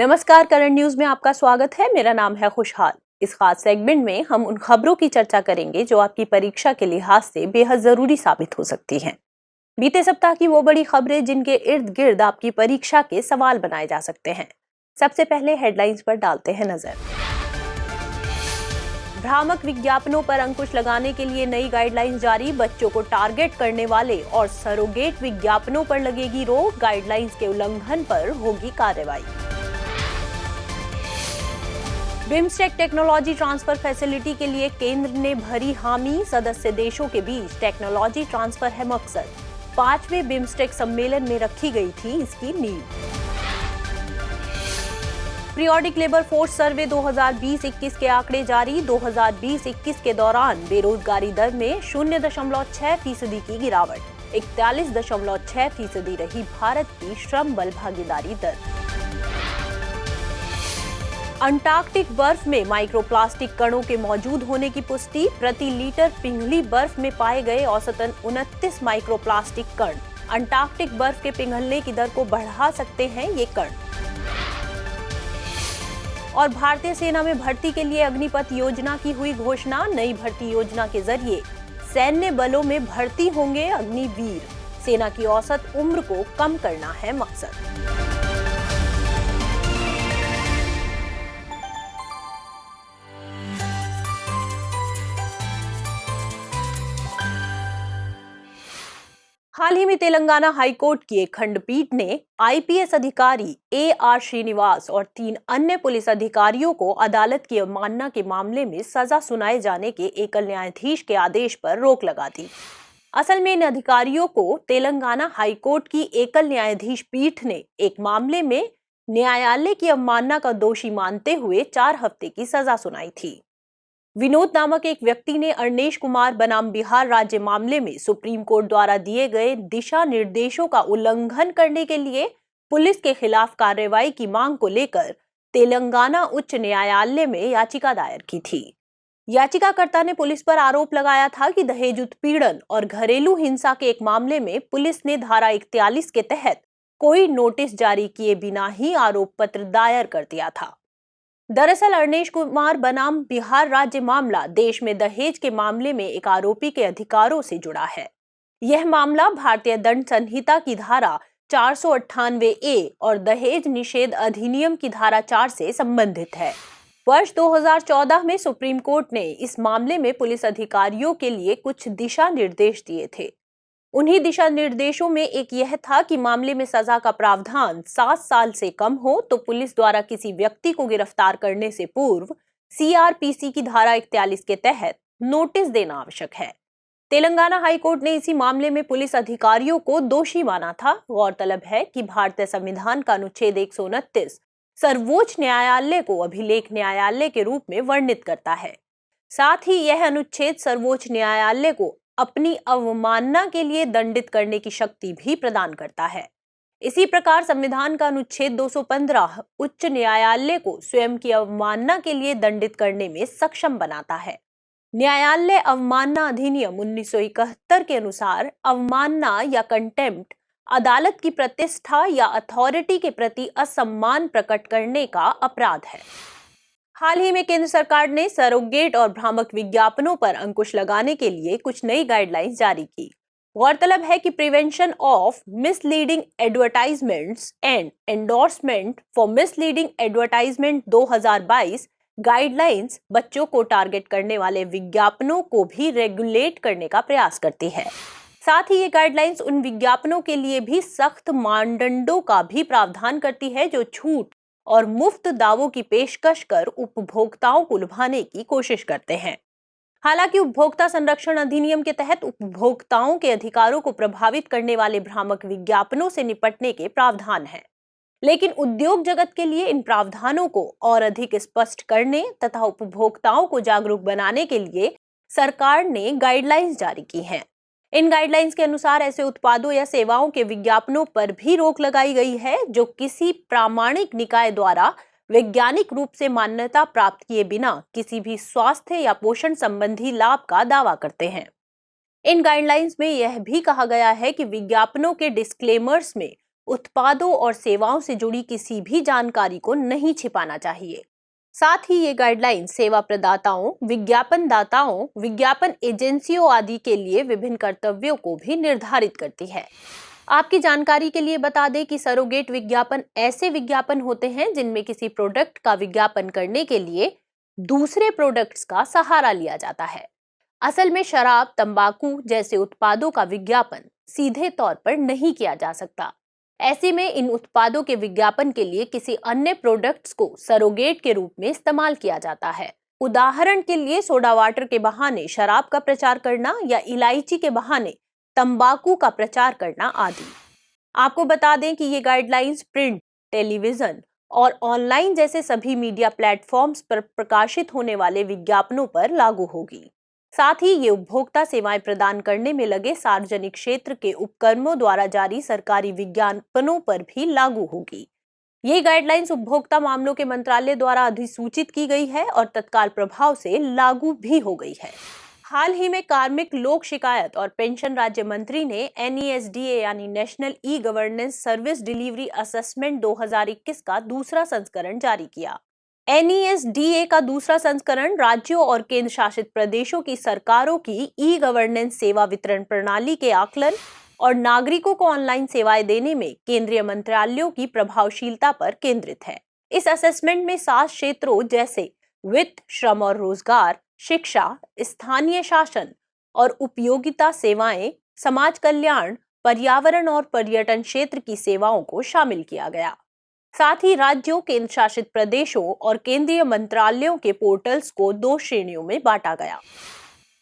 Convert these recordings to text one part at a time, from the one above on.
नमस्कार, current news में आपका स्वागत है। मेरा नाम है खुशहाल। इस खास सेगमेंट में हम उन खबरों की चर्चा करेंगे जो आपकी परीक्षा के लिहाज से बेहद जरूरी साबित हो सकती हैं। बीते सप्ताह की वो बड़ी खबरें जिनके इर्द गिर्द आपकी परीक्षा के सवाल बनाए जा सकते हैं। सबसे पहले हेडलाइंस पर डालते हैं नजर। भ्रामक विज्ञापनों पर अंकुश लगाने के लिए नई गाइडलाइंस जारी। बच्चों को टारगेट करने वाले और सरोगेट विज्ञापनों पर लगेगी रोक। गाइडलाइंस के उल्लंघन पर होगी कार्रवाई। बिम्स्टेक टेक्नोलॉजी ट्रांसफर फैसिलिटी के लिए केंद्र ने भरी हामी। सदस्य देशों के बीच टेक्नोलॉजी ट्रांसफर है मकसद। 5वें बिम्स्टेक सम्मेलन में रखी गई थी इसकी नींव। पीरियोडिक लेबर फोर्स सर्वे 2020-21 के आंकड़े जारी। 2020-21 के दौरान बेरोजगारी दर में 0.6% की गिरावट। 41.6% रही भारत की श्रम बल भागीदारी दर। अंटार्कटिक बर्फ में माइक्रोप्लास्टिक कणों के मौजूद होने की पुष्टि। प्रति लीटर पिघली बर्फ में पाए गए औसतन 29 माइक्रोप्लास्टिक कण। अंटार्कटिक बर्फ के पिघलने की दर को बढ़ा सकते हैं ये कण। और भारतीय सेना में भर्ती के लिए अग्निपथ योजना की हुई घोषणा। नई भर्ती योजना के जरिए सैन्य बलों में भर्ती होंगे अग्निवीर। सेना की औसत उम्र को कम करना है मकसद। हाल ही में तेलंगाना हाईकोर्ट की एक खंडपीठ ने आईपीएस अधिकारी AR श्रीनिवास और 3 अन्य पुलिस अधिकारियों को अदालत की अवमानना के मामले में सजा सुनाए जाने के एकल न्यायाधीश के आदेश पर रोक लगा दी। असल में इन अधिकारियों को तेलंगाना हाईकोर्ट की एकल न्यायाधीश पीठ ने एक मामले में न्यायालय की अवमानना का दोषी मानते हुए 4 हफ्ते की सजा सुनाई थी। विनोद नामक एक व्यक्ति ने अरनेश कुमार बनाम बिहार राज्य मामले में सुप्रीम कोर्ट द्वारा दिए गए दिशा निर्देशों का उल्लंघन करने के लिए पुलिस के खिलाफ कार्रवाई की मांग को लेकर तेलंगाना उच्च न्यायालय में याचिका दायर की थी। याचिकाकर्ता ने पुलिस पर आरोप लगाया था कि दहेज उत्पीड़न और घरेलू हिंसा के एक मामले में पुलिस ने धारा 41 के तहत कोई नोटिस जारी किए बिना ही आरोप पत्र दायर कर दिया था। दरअसल अरनेश कुमार बनाम बिहार राज्य मामला देश में दहेज के मामले में एक आरोपी के अधिकारों से जुड़ा है। यह मामला भारतीय दंड संहिता की धारा 498A और दहेज निषेध अधिनियम की धारा 4 से संबंधित है। वर्ष 2014 में सुप्रीम कोर्ट ने इस मामले में पुलिस अधिकारियों के लिए कुछ दिशा निर्देश दिए थे। उन्हीं दिशा निर्देशों में एक यह था कि मामले में सजा का प्रावधान 7 साल से कम हो तो पुलिस द्वारा किसी व्यक्ति को गिरफ्तार करने से पूर्व CRPC की धारा 41 के तहत नोटिस देना आवश्यक है। तेलंगाना हाईकोर्ट ने इसी मामले में पुलिस अधिकारियों को दोषी माना था। गौरतलब है कि भारतीय संविधान का अनुच्छेद 129 सर्वोच्च न्यायालय को अभिलेख न्यायालय के रूप में वर्णित करता है। साथ ही यह अनुच्छेद सर्वोच्च न्यायालय को अपनी अवमानना के लिए दंडित करने की शक्ति भी प्रदान करता है। इसी प्रकार संविधान का अनुच्छेद 215 उच्च न्यायालय को स्वयं की अवमानना के लिए दंडित करने में सक्षम बनाता है। न्यायालय अवमानना अधिनियम 1971 के अनुसार अवमानना या कंटेम्प्ट अदालत की प्रतिष्ठा या अथॉरिटी के प्रति असम्मान प्रकट करने का अपराध है। हाल ही में केंद्र सरकार ने सरोगेट और भ्रामक विज्ञापनों पर अंकुश लगाने के लिए कुछ नई गाइडलाइंस जारी की। गौरतलब है कि prevention of misleading advertisements and endorsement for misleading advertisement 2022 guidelines बच्चों को टारगेट करने वाले विज्ञापनों को भी रेगुलेट करने का प्रयास करती है। साथ ही ये गाइडलाइंस उन विज्ञापनों के लिए भी सख्त मानदंडों का भी प्रावधान करती है जो छूट और मुफ्त दावों की पेशकश कर उपभोक्ताओं को लुभाने की कोशिश करते हैं। हालांकि उपभोक्ता संरक्षण अधिनियम के तहत उपभोक्ताओं के अधिकारों को प्रभावित करने वाले भ्रामक विज्ञापनों से निपटने के प्रावधान हैं, लेकिन उद्योग जगत के लिए इन प्रावधानों को और अधिक स्पष्ट करने तथा उपभोक्ताओं को जागरूक बनाने के लिए सरकार ने गाइडलाइंस जारी की हैं। इन गाइडलाइंस के अनुसार ऐसे उत्पादों या सेवाओं के विज्ञापनों पर भी रोक लगाई गई है जो किसी प्रामाणिक निकाय द्वारा वैज्ञानिक रूप से मान्यता प्राप्त किए बिना किसी भी स्वास्थ्य या पोषण संबंधी लाभ का दावा करते हैं। इन गाइडलाइंस में यह भी कहा गया है कि विज्ञापनों के डिस्क्लेमर्स में उत्पादों और सेवाओं से जुड़ी किसी भी जानकारी को नहीं छिपाना चाहिए। साथ ही ये गाइडलाइन सेवा प्रदाताओं, विज्ञापन दाताओं, विज्ञापन एजेंसियों आदि के लिए विभिन्न कर्तव्यों को भी निर्धारित करती है। आपकी जानकारी के लिए बता दें कि सरोगेट विज्ञापन ऐसे विज्ञापन होते हैं जिनमें किसी प्रोडक्ट का विज्ञापन करने के लिए दूसरे प्रोडक्ट्स का सहारा लिया जाता है। असल में शराब, तंबाकू जैसे उत्पादों का विज्ञापन सीधे तौर पर नहीं किया जा सकता। ऐसे में इन उत्पादों के विज्ञापन के लिए किसी अन्य प्रोडक्ट्स को सरोगेट के रूप में इस्तेमाल किया जाता है। उदाहरण के लिए सोडा वाटर के बहाने शराब का प्रचार करना या इलायची के बहाने तंबाकू का प्रचार करना आदि। आपको बता दें कि ये गाइडलाइंस प्रिंट, टेलीविजन और ऑनलाइन जैसे सभी मीडिया प्लेटफॉर्म्स पर प्रकाशित होने वाले विज्ञापनों पर लागू होगी। साथ ही ये उपभोक्ता सेवाएं प्रदान करने में लगे सार्वजनिक क्षेत्र के उपक्रमों द्वारा जारी सरकारी विज्ञापनों पर भी लागू होगी। ये गाइडलाइंस उपभोक्ता मामलों के मंत्रालय द्वारा अधिसूचित की गई है और तत्काल प्रभाव से लागू भी हो गई है। हाल ही में कार्मिक, लोक शिकायत और पेंशन राज्य मंत्री ने NESDA यानी national e governance service delivery assessment 2021 का दूसरा संस्करण जारी किया। NESDA का दूसरा संस्करण राज्यों और केंद्र शासित प्रदेशों की सरकारों की ई गवर्नेंस सेवा वितरण प्रणाली के आकलन और नागरिकों को ऑनलाइन सेवाएं देने में केंद्रीय मंत्रालयों की प्रभावशीलता पर केंद्रित है। इस असेसमेंट में 7 क्षेत्रों जैसे वित्त, श्रम और रोजगार, शिक्षा, स्थानीय शासन और उपयोगिता सेवाएं, समाज कल्याण, पर्यावरण और पर्यटन क्षेत्र की सेवाओं को शामिल किया गया। साथ ही राज्यों, केंद्र शासित प्रदेशों और केंद्रीय मंत्रालयों के पोर्टल्स को 2 श्रेणियों में बांटा गया।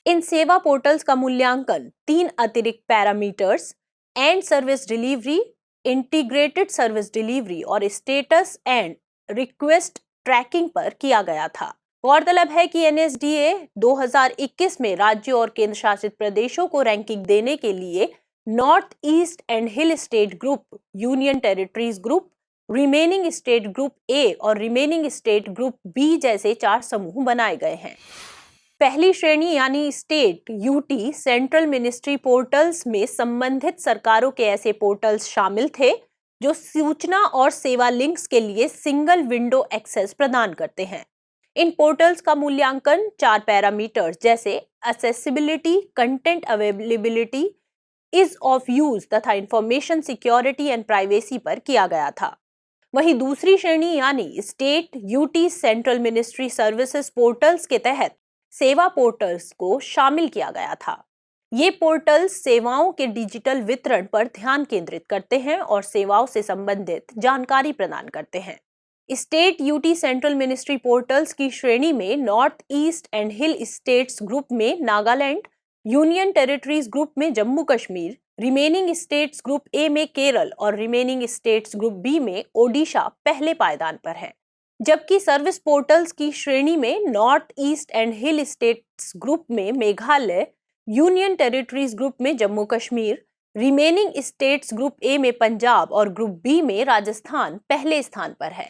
इन सेवा पोर्टल्स का मूल्यांकन 3 अतिरिक्त parameters and service delivery, integrated service delivery और स्टेटस एंड रिक्वेस्ट ट्रैकिंग पर किया गया था। गौरतलब है कि NSDA 2021 में राज्यों और केंद्र शासित प्रदेशों को रैंकिंग देने के लिए north east and hill state group, union territories group, remaining state group A और रिमेनिंग स्टेट ग्रुप B जैसे 4 समूह बनाए गए हैं। पहली श्रेणी यानी state UT central ministry portals में संबंधित सरकारों के ऐसे पोर्टल्स शामिल थे जो सूचना और सेवा लिंक्स के लिए सिंगल विंडो एक्सेस प्रदान करते हैं। इन पोर्टल्स का मूल्यांकन 4 पैरामीटर्स जैसे accessibility, content availability, is of use तथा इंफॉर्मेशन सिक्योरिटी एंड प्राइवेसी पर किया गया था। वहीं दूसरी श्रेणी यानी state UT central ministry services portals के तहत सेवा पोर्टल्स को शामिल किया गया था। ये पोर्टल्स सेवाओं के डिजिटल वितरण पर ध्यान केंद्रित करते हैं और सेवाओं से संबंधित जानकारी प्रदान करते हैं। State UT central ministry portals की श्रेणी में north east and hill states group में नागालैंड, यूनियन टेरिटरीज ग्रुप में Jammu Kashmir, remaining states group A में केरल और रिमेनिंग स्टेट्स ग्रुप B में ओडिशा पहले पायदान पर है। जबकि सर्विस पोर्टल्स की श्रेणी में north east and hill states group में मेघालय, यूनियन टेरिटरीज ग्रुप में Jammu Kashmir, remaining states group A में पंजाब और ग्रुप B में राजस्थान पहले स्थान पर है।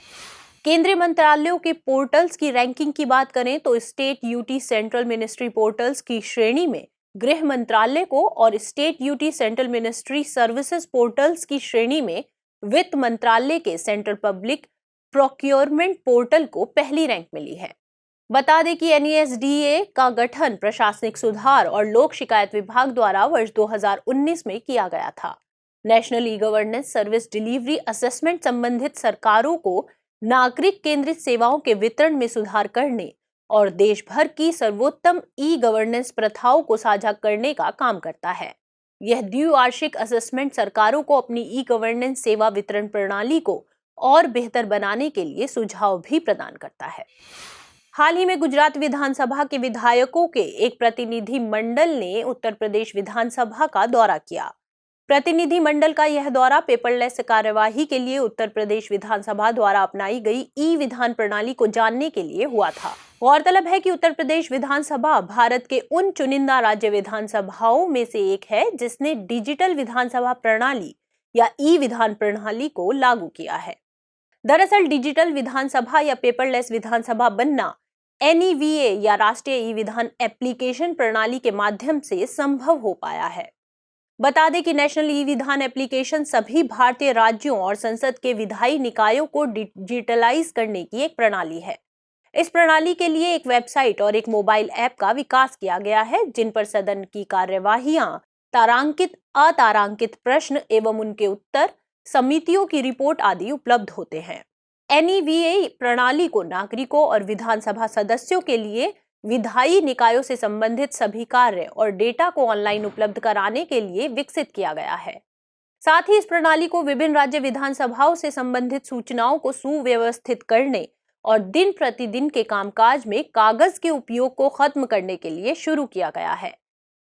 केंद्रीय मंत्रालयों के पोर्टल्स की रैंकिंग की बात करें तो state UT central ministry portals की श्रेणी में गृह मंत्रालय को और state UT central ministry services portals की श्रेणी में वित्त मंत्रालय के सेंट्रल पब्लिक प्रोक्योरमेंट पोर्टल को पहली रैंक मिली है। बता दें कि NESDA का गठन प्रशासनिक सुधार और लोक शिकायत विभाग द्वारा वर्ष 2019 में किया गया था। National e governance service delivery assessment संबंधित सरकारों को नागरिक केंद्रित सेवाओं के वितरण में सुधार करने और देश भर की सर्वोत्तम ई गवर्नेंस प्रथाओं को साझा करने का काम करता है। यह द्विवार्षिक असेसमेंट सरकारों को अपनी ई गवर्नेंस सेवा वितरण प्रणाली को और बेहतर बनाने के लिए सुझाव भी प्रदान करता है। हाल ही में गुजरात विधानसभा के विधायकों के एक प्रतिनिधि मंडल ने उत्तर प्रदेश विधानसभा का दौरा किया। प्रतिनिधि मंडल का यह दौरा पेपरलेस कार्यवाही के लिए उत्तर प्रदेश विधानसभा द्वारा अपनाई गई ई विधान प्रणाली को जानने के लिए हुआ था। गौरतलब है कि उत्तर प्रदेश विधानसभा भारत के उन चुनिंदा राज्य विधानसभाओं में से एक है जिसने डिजिटल विधानसभा प्रणाली या ई विधान प्रणाली को लागू किया है। दरअसल डिजिटल विधानसभा या पेपरलेस विधानसभा बनना NEVA या राष्ट्रीय ई विधान एप्लीकेशन प्रणाली के माध्यम से संभव हो पाया है। बता दें कि नेशनल ई विधान एप्लीकेशन सभी भारतीय राज्यों और संसद के विधायी निकायों को डिजिटलाइज करने की एक प्रणाली है। इस प्रणाली के लिए एक वेबसाइट और एक मोबाइल ऐप का विकास किया गया है, जिन पर सदन की कार्यवाहियां, तारांकित, अतारांकित प्रश्न एवं उनके उत्तर, समितियों की रिपोर्ट आदि उपलब्ध होते हैं। एनईवीए प्रणाली को नागरिकों और विधानसभा सदस्यों के लिए विधायी निकायों से संबंधित सभी कार्य और डेटा को ऑनलाइन उपलब्ध कराने के लिए विकसित किया गया है। साथ ही इस प्रणाली को विभिन्न राज्य विधानसभाओं से संबंधित सूचनाओं को सुव्यवस्थित करने और दिन प्रतिदिन के कामकाज में कागज के उपयोग को खत्म करने के लिए शुरू किया गया है।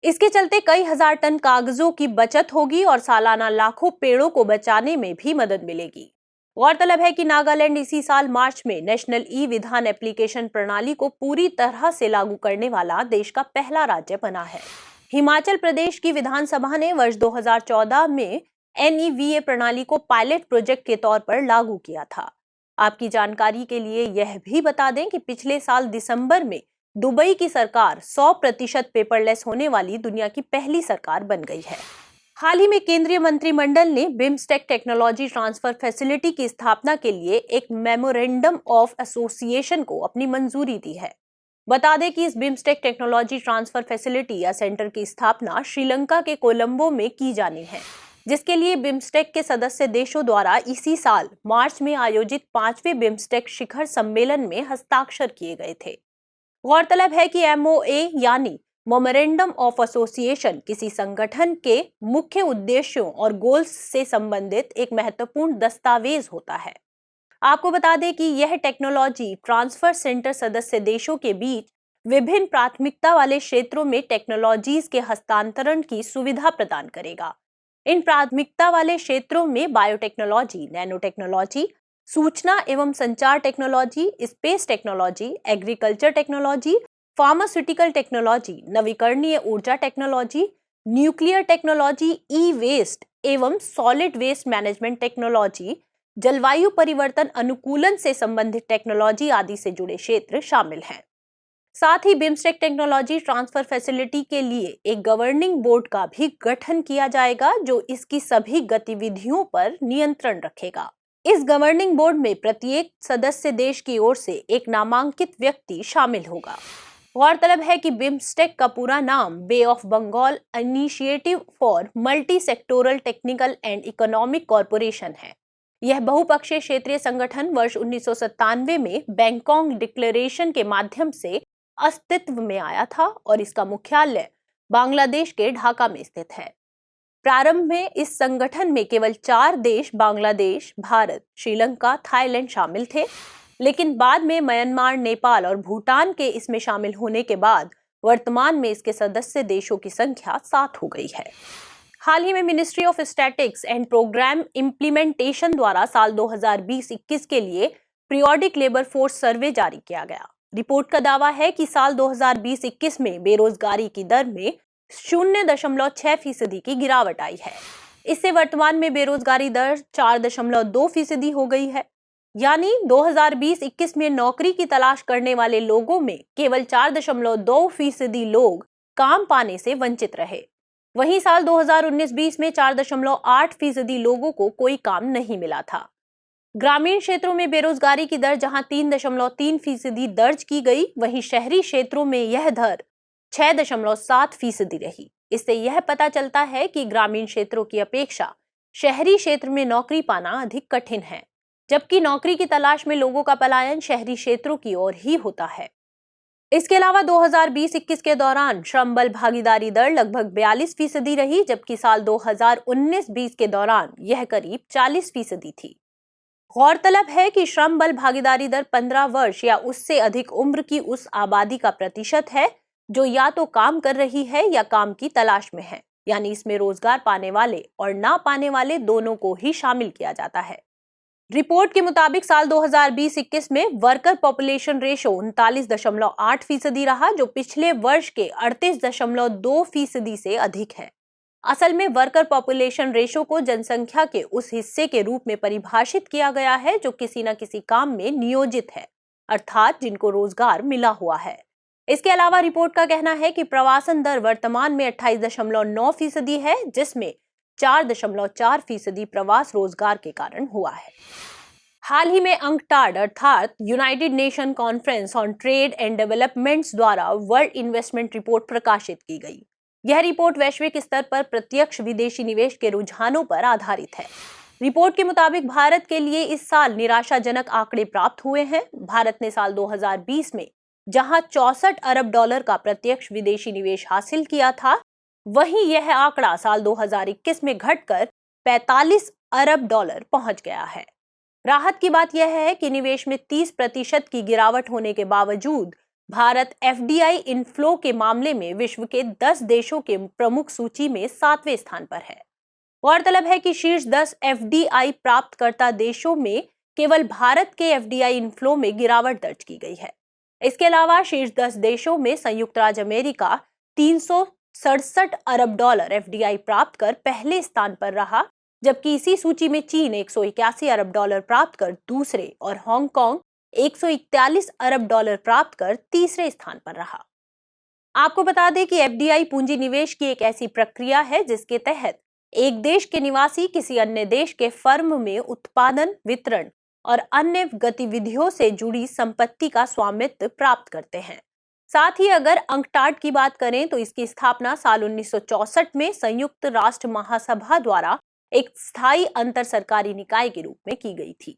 इसके चलते कई हजार टन कागजों की बचत होगी और सालाना लाखों पेड़ों को बचाने में भी मदद मिलेगी। गौरतलब है कि नागालैंड इसी साल मार्च में नेशनल ई विधान एप्लीकेशन प्रणाली को पूरी तरह से लागू करने वाला देश का पहला राज्य बना है। हिमाचल प्रदेश की विधानसभा ने वर्ष 2014 में एनईवीए प्रणाली को पायलट प्रोजेक्ट के तौर पर लागू किया था। आपकी जानकारी के लिए यह भी बता दें कि पिछले साल दिसंबर में दुबई की सरकार 100% पेपरलेस होने वाली दुनिया की पहली सरकार बन गई है। हाल ही में केंद्रीय मंत्रिमंडल ने बिम्स्टेक टेक्नोलॉजी ट्रांसफर फैसिलिटी की स्थापना के लिए एक मेमोरेंडम ऑफ एसोसिएशन को अपनी मंजूरी दी है। बता दें कि इस बिम्स्टेक टेक्नोलॉजी ट्रांसफर फैसिलिटी या सेंटर की स्थापना श्रीलंका के कोलंबो में की जानी है, जिसके लिए बिम्स्टेक के सदस्य देशों द्वारा इसी साल मार्च में आयोजित 5वें बिम्स्टेक शिखर सम्मेलन में हस्ताक्षर किए गए थे। गौरतलब है कि एमओए यानी मेमोरेंडम ऑफ एसोसिएशन किसी संगठन के मुख्य उद्देश्यों और गोल्स से संबंधित एक महत्वपूर्ण दस्तावेज होता है। आपको बता दें कि यह टेक्नोलॉजी ट्रांसफर सेंटर सदस्य देशों के बीच विभिन्न प्राथमिकता वाले क्षेत्रों में टेक्नोलॉजीज के हस्तांतरण की सुविधा प्रदान करेगा। इन प्राथमिकता वाले क्षेत्रों में बायोटेक्नोलॉजी, नैनो टेक्नोलॉजी, सूचना एवं संचार technology, space technology, agriculture technology, pharmaceutical technology, नवीकरणीय ऊर्जा टेक्नोलॉजी, न्यूक्लियर टेक्नोलॉजी, ई वेस्ट एवं सॉलिड वेस्ट मैनेजमेंट टेक्नोलॉजी, जलवायु परिवर्तन अनुकूलन से संबंधित टेक्नोलॉजी आदि से जुड़े क्षेत्र शामिल हैं। साथ ही बिम्स्टेक टेक्नोलॉजी ट्रांसफर फैसिलिटी के लिए एक गवर्निंग बोर्ड का भी गठन किया जाएगा, जो इसकी सभी गतिविधियों पर नियंत्रण रखेगा। इस गवर्निंग बोर्ड में प्रत्येक सदस्य देश की ओर से एक नामांकित व्यक्ति शामिल होगा। गौरतलब है कि बिम्स्टेक का पूरा नाम bay of Bengal initiative for multi sectoral technical and economic corporation है। यह बहुपक्षीय क्षेत्रीय संगठन वर्ष 1997 में बैंकॉक डिक्लेरेशन के माध्यम से अस्तित्व में आया था और इसका मुख्यालय बांग्लादेश के ढाका में स्थित है। प्रारंभ में इस संगठन में केवल 4 देश बांग्लादेश, भारत, श्रीलंका, थाईलैंड शामिल थे, लेकिन बाद में म्यांमार, नेपाल और भूटान के इसमें शामिल होने के बाद वर्तमान में इसके सदस्य देशों की संख्या 7 हो गई है। हाल ही में ministry of statistics and programme implementation द्वारा साल 2020-21 के लिए पीरियोडिक लेबर फोर्स सर्वे जारी किया गया। रिपोर्ट का दावा है कि साल 2020-21 में बेरोजगारी की दर में 0.6% की गिरावट आई है। इससे वर्तमान में बेरोजगारी दर 4.2% हो गई है। यानी 2020-21 में नौकरी की तलाश करने वाले लोगों में केवल 4.2% लोग काम पाने से वंचित रहे। वहीं साल 2019-20 में 4.8% लोगों को कोई काम नहीं मिला था। ग्रामीण क्षेत्रों में बेरोजगारी की दर जहां 3.3% दर्ज की गई, वहीं शहरी क्षेत्रों में यह दर 6.7% रही। इससे यह पता चलता है कि ग्रामीण क्षेत्रों की अपेक्षा शहरी क्षेत्र में नौकरी पाना अधिक कठिन है, जबकि नौकरी की तलाश में लोगों का पलायन शहरी क्षेत्रों की ओर ही होता है। इसके अलावा 2020-21 के दौरान श्रम बल भागीदारी दर लगभग 42% रही, जबकि साल 2019-20 के दौरान यह करीब 40% थी। गौरतलब है कि श्रम बल भागीदारी दर 15 वर्ष या उससे अधिक उम्र की उस आबादी का प्रतिशत है जो या तो काम कर रही है या काम की तलाश में है, यानी इसमें रोजगार पाने वाले और ना पाने वाले दोनों को ही शामिल किया जाता है। रिपोर्ट के मुताबिक साल 2020-21 में वर्कर पॉपुलेशन रेशो 39.8% रहा, जो पिछले वर्ष के 38.2% से अधिक है। असल में वर्कर पॉपुलेशन रेशो को जनसंख्या के उस हिस्से के रूप में परिभाषित किया गया है जो किसी न किसी काम में नियोजित है, अर्थात जिनको रोजगार मिला हुआ है। इसके अलावा रिपोर्ट का कहना है कि प्रवासन दर वर्तमान में 28.9% है, जिसमें 4.4% प्रवास रोजगार के कारण हुआ है। हाल ही में अंकटाड अर्थात United nation conference on trade and developments द्वारा वर्ल्ड इन्वेस्टमेंट रिपोर्ट प्रकाशित की गई। यह रिपोर्ट वैश्विक स्तर पर प्रत्यक्ष विदेशी निवेश के रुझानों पर आधारित है। रिपोर्ट के मुताबिक भारत के लिए इस साल निराशाजनक आंकड़े प्राप्त हुए हैं। भारत ने साल 2020 में जहां 64 अरब डॉलर का प्रत्यक्ष विदेशी निवेश हासिल किया था, वहीं यह आंकड़ा साल 2021 में घटकर 45 अरब डॉलर पहुंच गया है। राहत की बात यह है कि निवेश में 30% की गिरावट होने के बावजूद भारत एफडीआई इनफ्लो के मामले में विश्व के 10 देशों के प्रमुख सूची में 7वें स्थान पर है। गौरतलब है कि शीर्ष 10 एफडीआई प्राप्तकर्ता देशों में केवल भारत के एफडीआई इनफ्लो में गिरावट दर्ज की गई है। इसके अलावा शीर्ष 10 देशों में संयुक्त राज्य अमेरिका 367 अरब डॉलर एफडीआई प्राप्त कर पहले स्थान पर रहा, जबकि इसी सूची में चीन 181 अरब डॉलर प्राप्त कर दूसरे और हांगकांग 141 अरब डॉलर प्राप्त कर तीसरे स्थान पर रहा। आपको बता दें कि एफडीआई पूंजी निवेश की एक ऐसी प्रक्रिया है जिसके तहत एक देश के निवासी किसी अन्य देश के फर्म में उत्पादन, वितरण और अन्य गतिविधियों से जुड़ी संपत्ति का स्वामित्व प्राप्त करते हैं। साथ ही अगर अंकटाड की बात करें तो इसकी स्थापना साल 1964 में संयुक्त राष्ट्र महासभा द्वारा एक स्थायी अंतर सरकारी निकाय के रूप में की गई थी।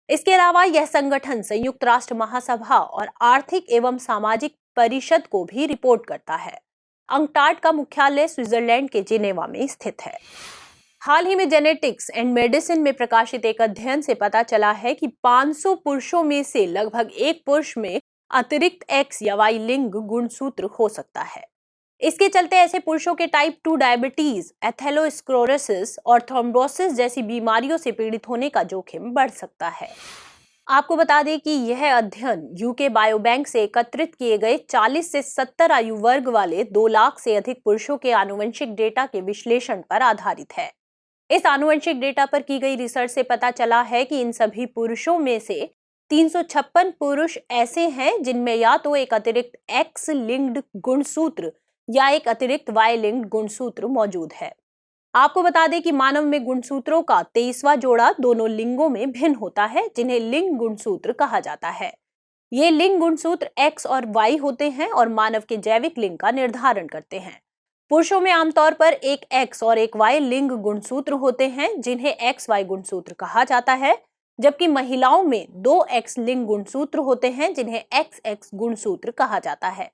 इसके अलावा यह संगठन संयुक्त राष्ट्र महासभा और आर्थिक एवं सामाजिक परिषद को भी रिपोर्ट करता है। अंकटाड का मुख्यालय स्विट्जरलैंड के जिनेवा में स्थित है। हाल ही में जेनेटिक्स एंड मेडिसिन में प्रकाशित एक अध्ययन से पता चला है कि 500 पुरुषों में से लगभग एक पुरुष में अतिरिक्त X या Y लिंग गुणसूत्र हो सकता है। इसके चलते ऐसे पुरुषों के टाइप 2 डायबिटीज, एथेरोस्क्लेरोसिस और थ्रोम्बोसिस जैसी बीमारियों से पीड़ित होने का जोखिम बढ़ सकता है। आपको बता दें कि यह अध्ययन यूके बायोबैंक से एकत्रित किए गए 40 से 70 आयु वर्ग वाले 2 लाख से अधिक पुरुषों के आनुवंशिक डेटा के विश्लेषण पर आधारित है। इस आनुवंशिक डेटा पर की गई रिसर्च से पता चला है कि इन सभी पुरुषों में से 356 पुरुष ऐसे हैं जिनमें या तो एक अतिरिक्त X लिंक्ड गुणसूत्र या एक अतिरिक्त Y लिंक्ड गुणसूत्र मौजूद है। आपको बता दें कि मानव में गुणसूत्रों का 23वां जोड़ा दोनों लिंगों में भिन्न होता है, जिन्हें लिंग गुणसूत्र कहा जाता है। ये लिंग गुणसूत्र X और Y होते हैं और मानव के जैविक लिंग का निर्धारण करते हैं। पुरुषों में आमतौर पर एक X और एक Y लिंग गुणसूत्र होते हैं, जिन्हें XY गुणसूत्र कहा जाता है, जबकि महिलाओं में 2 X लिंग गुणसूत्र होते हैं, जिन्हें XX गुणसूत्र कहा जाता है।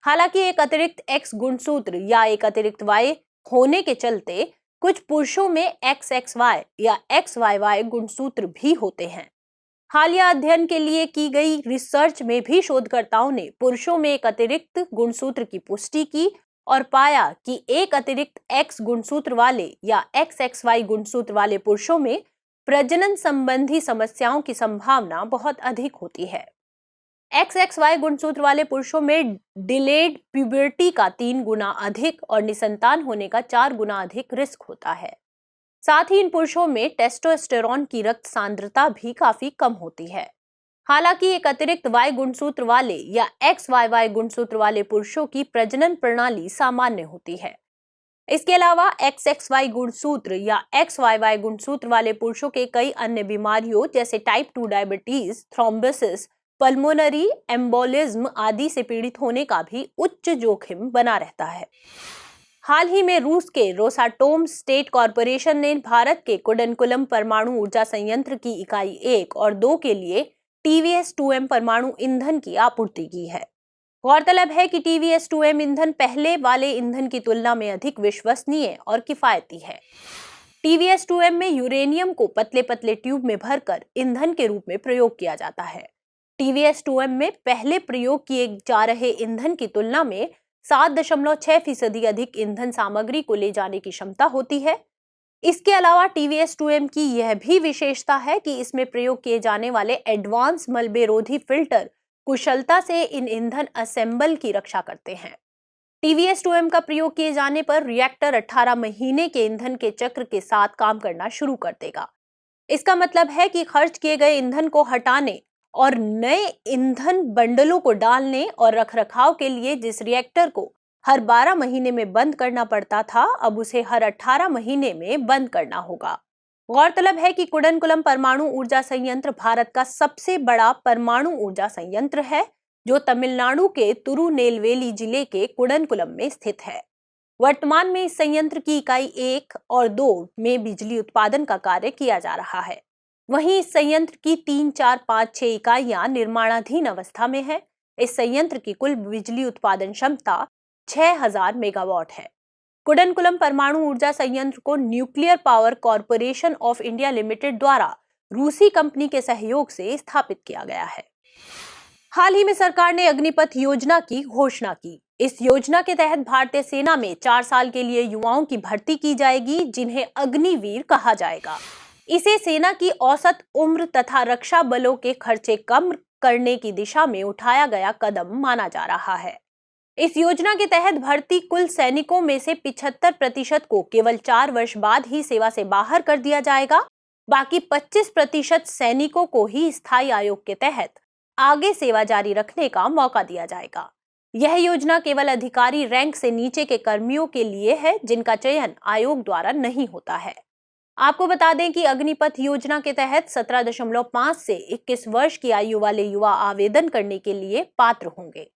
हालांकि एक अतिरिक्त X गुणसूत्र या एक अतिरिक्त Y होने के चलते कुछ पुरुषों में XXY या XYY गुणसूत्र भी होते हैं। हालिया अध्ययन के लिए की गई रिसर्च में भी शोधकर्ताओं ने पुरुषों में एक अतिरिक्त गुणसूत्र की पुष्टि की और पाया कि एक अतिरिक्त X गुणसूत्र वाले या XXY गुणसूत्र वाले पुरुषों में प्रजनन संबंधी समस्याओं की संभावना बहुत अधिक होती है। XXY गुणसूत्र वाले पुरुषों में डिलेड प्यूबर्टी का 3 गुना अधिक और निसंतान होने का 4 गुना अधिक रिस्क होता है। साथ ही इन पुरुषों में टेस्टोस्टेरोन की रक्त सांद्रता भी काफी कम होती है। हालांकि एक अतिरिक्त Y गुणसूत्र वाले या XYY गुणसूत्र वाले पुरुषों की प्रजनन प्रणाली सामान्य होती है। इसके अलावा XXY गुणसूत्र या XYY गुणसूत्र वाले पुरुषों के कई अन्य बीमारियों जैसे type 2 diabetes, thrombosis, pulmonary embolism आदि से पीड़ित होने का भी उच्च जोखिम बना रहता है। हाल ही में रूस के रोसाटोम स्टेट कॉरपोरेशन ने भारत के कुडनकुलम परमाणु ऊर्जा संयंत्र की इकाई 1 और 2 के लिए TVS-2M परमाणु ईंधन की आपूर्ति की है। गौरतलब है कि TVS-2M ईंधन पहले वाले ईंधन की तुलना में अधिक विश्वसनीय और किफायती है। TVS-2M में यूरेनियम को पतले पतले ट्यूब में भरकर ईंधन के रूप में प्रयोग किया जाता है। TVS-2M में पहले प्रयोग किए जा रहे ईंधन की तुलना में 7.6% अधिक ईंधन सामग्री को ले जाने की क्षमता होती है। इसके अलावा TVS-2M की यह भी विशेषता है कि इसमें प्रयोग किए जाने वाले एडवांस मलबेरोधी फिल्टर कुशलता से इन ईंधन असेंबल की रक्षा करते हैं। TVS-2M का प्रयोग किए जाने पर रिएक्टर 18 महीने के ईंधन के चक्र के साथ काम करना शुरू कर देगा। इसका मतलब है कि खर्च किए गए ईंधन को हटाने और नए ईंधन बंडलों को डालने और रखरखाव के लिए जिस रिएक्टर को हर 12 महीने में बंद करना पड़ता था, अब उसे हर 18 महीने में बंद करना होगा। गौरतलब है कि कुडनकुलम परमाणु ऊर्जा संयंत्र भारत का सबसे बड़ा परमाणु ऊर्जा संयंत्र है, जो तमिलनाडु के तिरुनेलवेली जिले के कुडनकुलम में स्थित है। वर्तमान में इस संयंत्र की इकाई 1 और 2 में बिजली उत्पादन का कार्य किया जा रहा है। वहीं इस संयंत्र की 3, 4, 5, 6 इकाइयां निर्माणाधीन अवस्था में है। इस संयंत्र की कुल बिजली उत्पादन क्षमता 6000 मेगावाट है। कुडनकुलम परमाणु ऊर्जा संयंत्र को nuclear power corporation of India limited द्वारा रूसी कंपनी के सहयोग से स्थापित किया गया है। हाल ही में सरकार ने अग्निपथ योजना की घोषणा की। इस योजना के तहत भारतीय सेना में 4 साल के लिए युवाओं की भर्ती की जाएगी, जिन्हें अग्निवीर कहा जाएगा। इसे सेना की औसत उम्र तथा रक्षा बलों के खर्चे कम करने की दिशा में उठाया गया कदम माना जा रहा है। इस योजना के तहत भर्ती कुल सैनिकों में से 75% को केवल 4 वर्ष बाद ही सेवा से बाहर कर दिया जाएगा। बाकी 25% सैनिकों को ही स्थायी आयोग के तहत आगे सेवा जारी रखने का मौका दिया जाएगा। यह योजना केवल अधिकारी रैंक से नीचे के कर्मियों के लिए है, जिनका चयन आयोग द्वारा नहीं होता है। आपको बता दें कि अग्निपथ योजना के तहत 17.5 से 21 वर्ष की आयु वाले युवा आवेदन करने के लिए पात्र होंगे।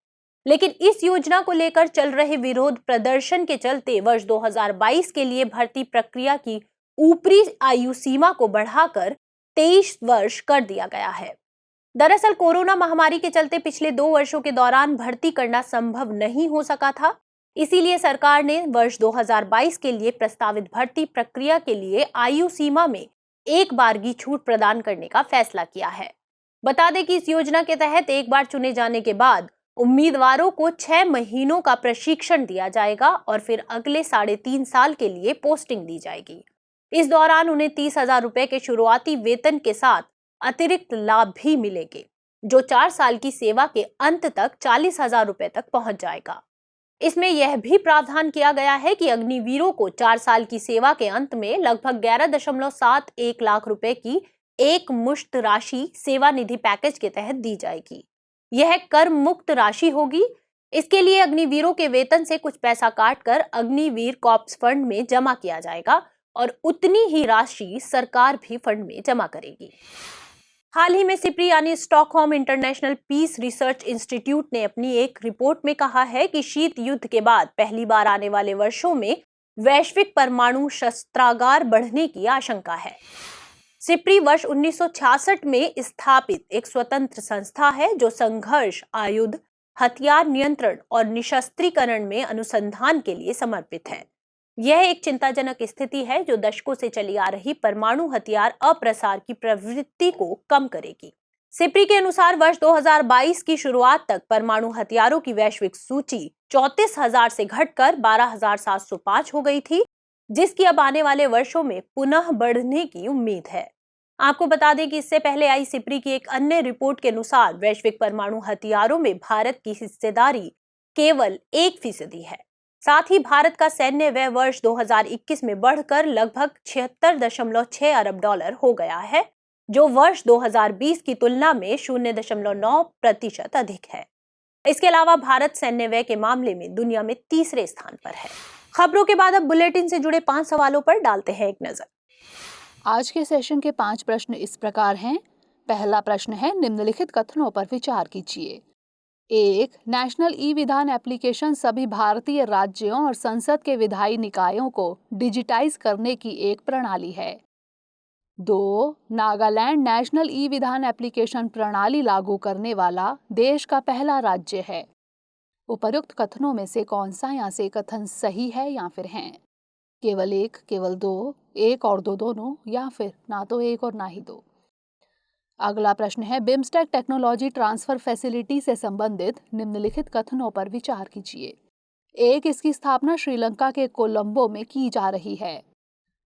लेकिन इस योजना को लेकर चल रहे विरोध प्रदर्शन के चलते वर्ष 2022 के लिए भर्ती प्रक्रिया की ऊपरी आयु सीमा को बढ़ाकर 23 वर्ष कर दिया गया है। दरअसल कोरोना महामारी के चलते पिछले 2 वर्षों के दौरान भर्ती करना संभव नहीं हो सका था। इसीलिए सरकार ने वर्ष 2022 के लिए प्रस्तावित भर्ती प्रक्रिया के लिए आयु सीमा में एक बारगी छूट प्रदान करने का फैसला किया है। बता दें कि इस योजना के तहत एक बार चुने जाने के बाद उम्मीदवारों को 6 महीनों का प्रशिक्षण दिया जाएगा और फिर अगले 3.5 साल के लिए पोस्टिंग दी जाएगी। इस दौरान उन्हें 30,000 रुपए के शुरुआती वेतन के साथ अतिरिक्त लाभ भी मिलेंगे, जो 4 साल की सेवा के अंत तक 40,000 रुपए तक पहुंच जाएगा। इसमें यह भी प्रावधान किया गया है कि अग्निवीरों को 4 साल की सेवा के अंत में लगभग 11.71 लाख रुपए की एक मुश्त राशि सेवा निधि पैकेज के तहत दी जाएगी। यह कर मुक्त राशि होगी। इसके लिए अग्निवीरों के वेतन से कुछ पैसा काटकर अग्निवीर कॉर्प्स फंड में जमा किया जाएगा और उतनी ही राशि सरकार भी फंड में जमा करेगी। हाल ही में सिप्री यानी Stockholm international peace research institute ने अपनी एक रिपोर्ट में कहा है कि शीत युद्ध के बाद पहली बार आने वाले वर्षों में वैश्विक परमाणु शस्त्रागार बढ़ने की आशंका है। सिप्री वर्ष 1966 में स्थापित एक स्वतंत्र संस्था है, जो संघर्ष, आयुध, हथियार नियंत्रण और निशस्त्रीकरण में अनुसंधान के लिए समर्पित है। यह एक चिंताजनक स्थिति है जो दशकों से चली आ रही परमाणु हथियार अप्रसार की प्रवृत्ति को कम करेगी। सिप्री के अनुसार वर्ष 2022 की शुरुआत तक परमाणु हथियारों की वैश्विक सूची 34,000 से घटकर 12,705 हो गई थी, जिसकी अब आने वाले वर्षों में पुनः बढ़ने की उम्मीद है। आपको बता दें कि इससे पहले आई सिप्री की एक अन्य रिपोर्ट के अनुसार वैश्विक परमाणु हथियारों में भारत की हिस्सेदारी केवल 1% है। साथ ही भारत का सैन्य व्यय वर्ष 2021 में बढ़कर लगभग 76.6 अरब डॉलर हो गया है, जो वर्ष 2020 की तुलना में 0.9% अधिक है। इसके अलावा भारत सैन्य व्यय के मामले में दुनिया में तीसरे स्थान पर है। खबरों के बाद अब बुलेटिन से जुड़े 5 सवालों पर डालते हैं एक नजर। आज के सेशन के 5 प्रश्न इस प्रकार हैं। पहला प्रश्न है, निम्नलिखित कथनों पर विचार कीजिए। 1. नेशनल ई विधान एप्लीकेशन सभी भारतीय राज्यों और संसद के विधायी निकायों को डिजिटाइज करने की एक प्रणाली है। 2. नागालैंड नेशनल ई विधान एप्लीकेशन प्रणाली लागू करने वाला देश का पहला राज्य है। उपर्युक्त कथनों में से कौन सा यहाँ से कथन सही है या फिर हैं? केवल 1, केवल 2, 1 और 2 दोनों, या फिर ना तो 1 और ना ही 2। अगला प्रश्न है, बिम्स्टेक टेक्नोलॉजी ट्रांसफर फैसिलिटी से संबंधित निम्नलिखित कथनों पर विचार कीजिए। 1. इसकी स्थापना श्रीलंका के कोलंबो में की जा रही है।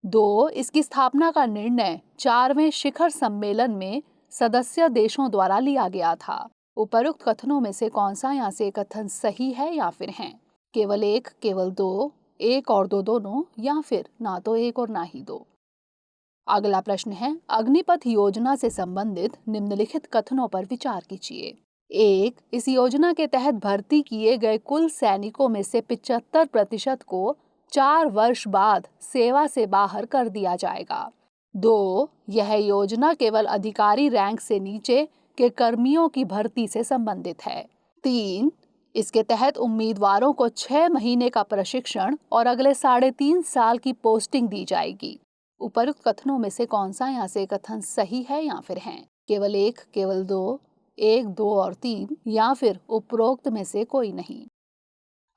2. इसकी स्थापना का निर्णय 4वें शिखर सम्मेलन में सदस्य देशों द्वारा लिया गया था। उपर्युक्त कथनों में से कौन सा यहाँ से कथन सही है या फिर हैं? केवल 1, केवल 2, 1 और 2 दोनों, या फिर ना तो 1 और ना ही 2। अगला प्रश्न है, अग्निपथ योजना से संबंधित निम्नलिखित कथनों पर विचार कीजिए। 1. इस योजना के तहत भर्ती किए गए कुल सैनिकों में से 75% को 4 वर्ष बाद सेवा से बाहर कर दिया जाएगा। 2. यह योजना केवल अधिकारी रैंक से नीचे के कर्मियों की भर्ती से संबंधित है। 3. इसके तहत उम्मीदवारों को 6 महीने का प्रशिक्षण और अगले 3.5 साल की पोस्टिंग दी जाएगी। उपरोक्त कथनों में से कौन सा यहाँ से कथन सही है या फिर है? केवल 1, केवल 2, 1, 2 और 3 या फिर उपरोक्त में से कोई नहीं।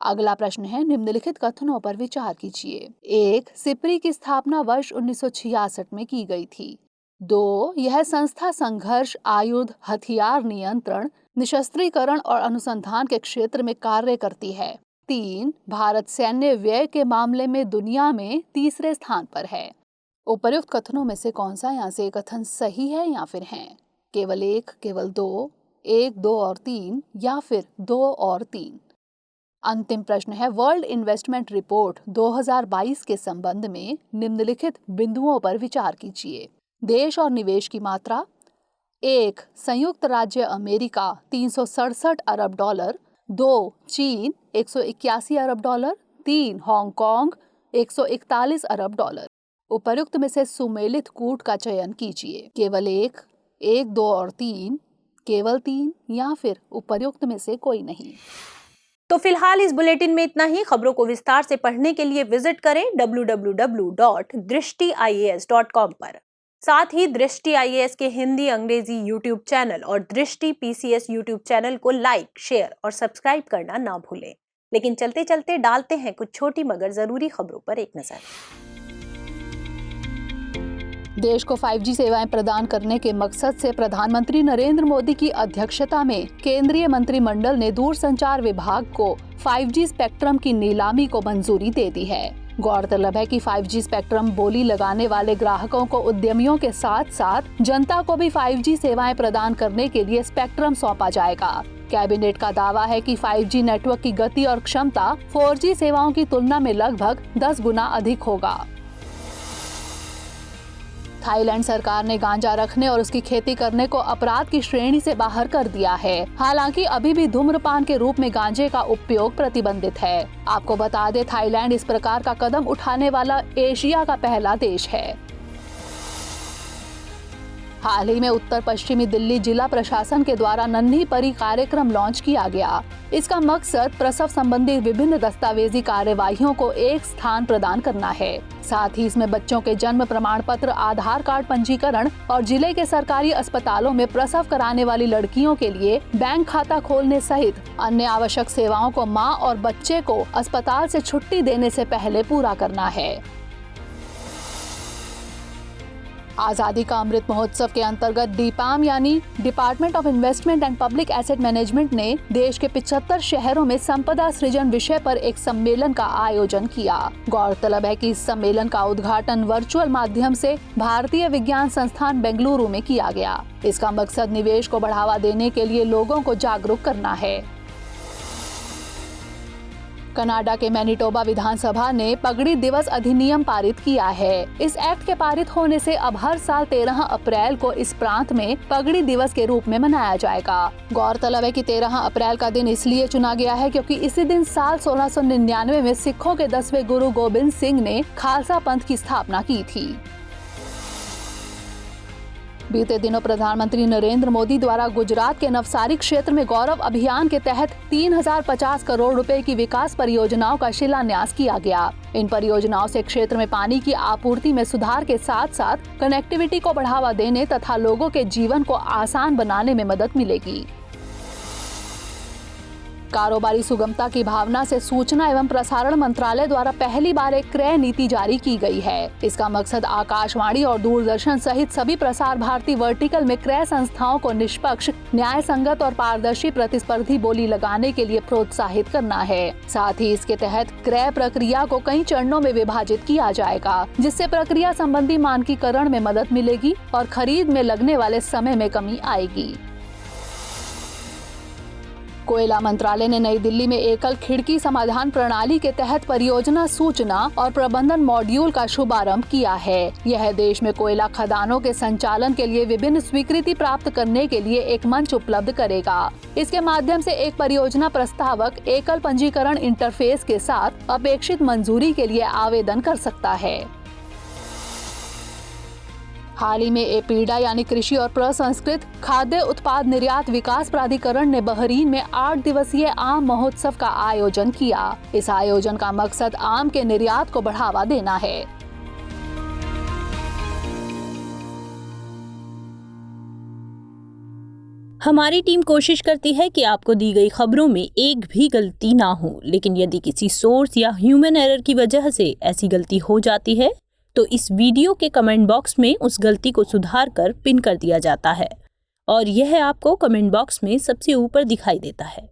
अगला प्रश्न है, निम्नलिखित कथनों पर विचार कीजिए। 1. सिप्री की स्थापना वर्ष 1966 में की गई थी। 2. यह संस्था संघर्ष, आयुध, हथियार नियंत्रण, निशस्त्रीकरण और अनुसंधान के क्षेत्र में कार्य करती है। 3. भारत सैन्य व्यय के मामले में दुनिया में 3रे स्थान पर है। उपर्युक्त कथनों में से कौन सा यहाँ से कथन सही है या फिर है? केवल 1, केवल 2, 1, 2 और 3 या फिर 2 और 3। अंतिम प्रश्न है, वर्ल्ड इन्वेस्टमेंट रिपोर्ट 2022 के संबंध में निम्नलिखित बिंदुओं पर विचार कीजिए। देश और निवेश की मात्रा। 1. संयुक्त राज्य अमेरिका $367 अरब। 2. चीन $181 अरब। 3. हांगकांग $141 अरब। उपर्युक्त में से सुमेलित कूट का चयन कीजिए। केवल 1, 1, 2 और 3, केवल 3 या फिर उपर्युक्त में से कोई नहीं। तो फिलहाल इस बुलेटिन में इतना ही। खबरों को विस्तार से पढ़ने के लिए विजिट करें www.drishtiias.com पर। साथ ही दृष्टि IAS के हिंदी अंग्रेजी यूट्यूब चैनल और दृष्टि PCS यूट्यूब चैनल को लाइक, शेयर और सब्सक्राइब करना ना भूलें। लेकिन चलते चलते डालते हैं कुछ छोटी मगर जरूरी खबरों पर एक नजर। देश को 5G सेवाएं प्रदान करने के मकसद से प्रधानमंत्री नरेंद्र मोदी की अध्यक्षता में केंद्रीय मंत्रिमंडल ने दूरसंचार विभाग को 5G स्पेक्ट्रम की नीलामी को मंजूरी दे दी है। गौरतलब है कि 5G स्पेक्ट्रम बोली लगाने वाले ग्राहकों को उद्यमियों के साथ साथ जनता को भी 5G सेवाएं प्रदान करने के लिए स्पेक्ट्रम सौंपा जाएगा। कैबिनेट का दावा है कि 5G नेटवर्क की गति और क्षमता 4G सेवाओं की तुलना में लगभग 10 गुना अधिक होगा। थाईलैंड सरकार ने गांजा रखने और उसकी खेती करने को अपराध की श्रेणी से बाहर कर दिया है। हालांकि अभी भी धूम्रपान के रूप में गांजे का उपयोग प्रतिबंधित है। आपको बता दें, थाईलैंड इस प्रकार का कदम उठाने वाला एशिया का पहला देश है। हाल ही में उत्तर पश्चिमी दिल्ली जिला प्रशासन के द्वारा नन्ही परी कार्यक्रम लॉन्च किया गया। इसका मकसद प्रसव संबंधी विभिन्न दस्तावेजी कार्यवाहियों को एक स्थान प्रदान करना है। साथ ही इसमें बच्चों के जन्म प्रमाण पत्र, आधार कार्ड पंजीकरण और जिले के सरकारी अस्पतालों में प्रसव कराने वाली लड़कियों के लिए बैंक खाता खोलने सहित अन्य आवश्यक सेवाओं को मां और बच्चे को अस्पताल से छुट्टी देने से पहले पूरा करना है। आजादी का अमृत महोत्सव के अंतर्गत डीपाम यानी department of investment and public asset management ने देश के 75 शहरों में संपदा सृजन विषय पर एक सम्मेलन का आयोजन किया। गौरतलब है कि इस सम्मेलन का उद्घाटन वर्चुअल माध्यम से भारतीय विज्ञान संस्थान बेंगलुरु में किया गया। इसका मकसद निवेश को बढ़ावा देने के लिए लोगों को जागरूक करना है। कनाडा के मैनिटोबा विधानसभा ने पगड़ी दिवस अधिनियम पारित किया है। इस एक्ट के पारित होने से अब हर साल 13 अप्रैल को इस प्रांत में पगड़ी दिवस के रूप में मनाया जाएगा। गौरतलब है कि 13 अप्रैल का दिन इसलिए चुना गया है क्योंकि इसी दिन साल 1699 में सिखों के 10वें गुरु गोबिंद सिंह ने खालसा पंथ की स्थापना की थी। बीते दिनों प्रधानमंत्री नरेंद्र मोदी द्वारा गुजरात के नवसारी क्षेत्र में गौरव अभियान के तहत 3050 करोड़ रुपए की विकास परियोजनाओं का शिलान्यास किया गया। इन परियोजनाओं से क्षेत्र में पानी की आपूर्ति में सुधार के साथ साथ कनेक्टिविटी को बढ़ावा देने तथा लोगों के जीवन को आसान बनाने में मदद मिलेगी। कारोबारी सुगमता की भावना से सूचना एवं प्रसारण मंत्रालय द्वारा पहली बार एक क्रय नीति जारी की गई है। इसका मकसद आकाशवाणी और दूरदर्शन सहित सभी प्रसार भारती वर्टिकल में क्रय संस्थाओं को निष्पक्ष, न्याय संगत और पारदर्शी प्रतिस्पर्धी बोली लगाने के लिए प्रोत्साहित करना है। साथ ही इसके तहत क्रय प्रक्रिया को कई चरणों में विभाजित किया जाएगा, जिससे प्रक्रिया संबंधी मानकीकरण में मदद मिलेगी और खरीद में लगने वाले समय में कमी आएगी। कोयला मंत्रालय ने नई दिल्ली में एकल खिड़की समाधान प्रणाली के तहत परियोजना सूचना और प्रबंधन मॉड्यूल का शुभारंभ किया है। यह देश में कोयला खदानों के संचालन के लिए विभिन्न स्वीकृति प्राप्त करने के लिए एक मंच उपलब्ध करेगा। इसके माध्यम से एक परियोजना प्रस्तावक एकल पंजीकरण इंटरफेस के साथ अपेक्षित मंजूरी के लिए आवेदन कर सकता है। हाल ही में एपीडा यानी कृषि और प्रसंस्कृत खाद्य उत्पाद निर्यात विकास प्राधिकरण ने बहरीन में 8 दिवसीय आम महोत्सव का आयोजन किया। इस आयोजन का मकसद आम के निर्यात को बढ़ावा देना है। हमारी टीम कोशिश करती है कि आपको दी गई खबरों में एक भी गलती ना हो, लेकिन यदि किसी सोर्स या ह्यूमन एरर की वजह से ऐसी गलती हो जाती है तो इस वीडियो के कमेंट बॉक्स में उस गलती को सुधार कर पिन कर दिया जाता है और यह आपको कमेंट बॉक्स में सबसे ऊपर दिखाई देता है।